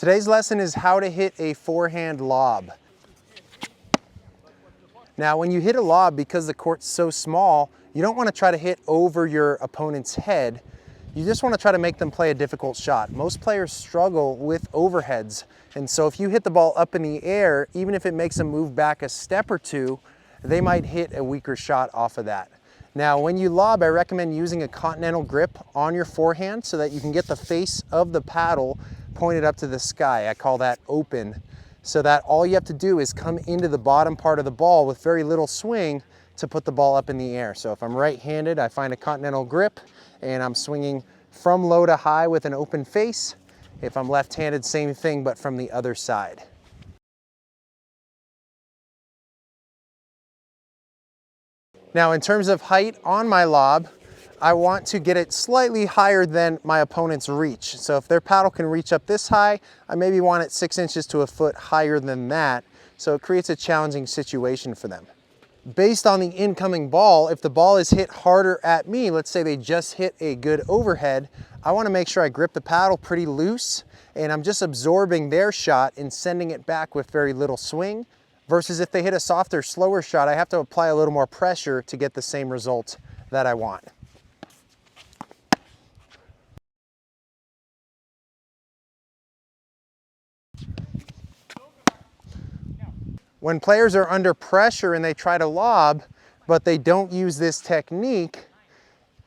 Today's lesson is how to hit a forehand lob. Now, when you hit a lob, because the court's so small, you don't want to try to hit over your opponent's head. You just want to try to make them play a difficult shot. Most players struggle with overheads, and so if you hit the ball up in the air, even if it makes them move back a step or two, they might hit a weaker shot off of that. Now, when you lob, I recommend using a continental grip on your forehand so that you can get the face of the paddle pointed up to the sky. I call that open, so that all you have to do is come into the bottom part of the ball with very little swing to put the ball up in the air. So if I'm right-handed, I find a continental grip and I'm swinging from low to high with an open face. If I'm left-handed, same thing, but from the other side. Now, in terms of height on my lob, I want to get it slightly higher than my opponent's reach. So if their paddle can reach up this high, I maybe want it 6 inches to a foot higher than that. So it creates a challenging situation for them. Based on the incoming ball, if the ball is hit harder at me, let's say they just hit a good overhead, I want to make sure I grip the paddle pretty loose and I'm just absorbing their shot and sending it back with very little swing. Versus if they hit a softer, slower shot, I have to apply a little more pressure to get the same result that I want. When players are under pressure and they try to lob, but they don't use this technique,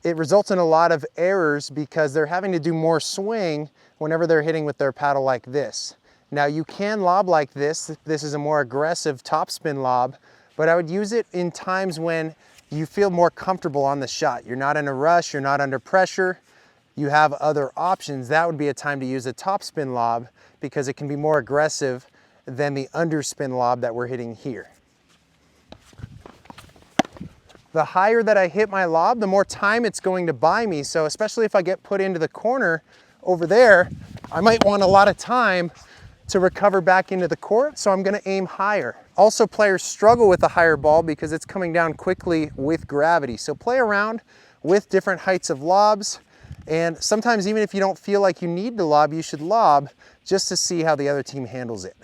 it results in a lot of errors because they're having to do more swing whenever they're hitting with their paddle like this. Now, you can lob like this. This is a more aggressive topspin lob, but I would use it in times when you feel more comfortable on the shot. You're not in a rush, you're not under pressure, you have other options. That would be a time to use a topspin lob because it can be more aggressive than the underspin lob that we're hitting here. The higher that I hit my lob, the more time it's going to buy me. So especially if I get put into the corner over there, I might want a lot of time to recover back into the court, so I'm gonna aim higher. Also, players struggle with a higher ball because it's coming down quickly with gravity. So play around with different heights of lobs, and sometimes even if you don't feel like you need to lob, you should lob just to see how the other team handles it.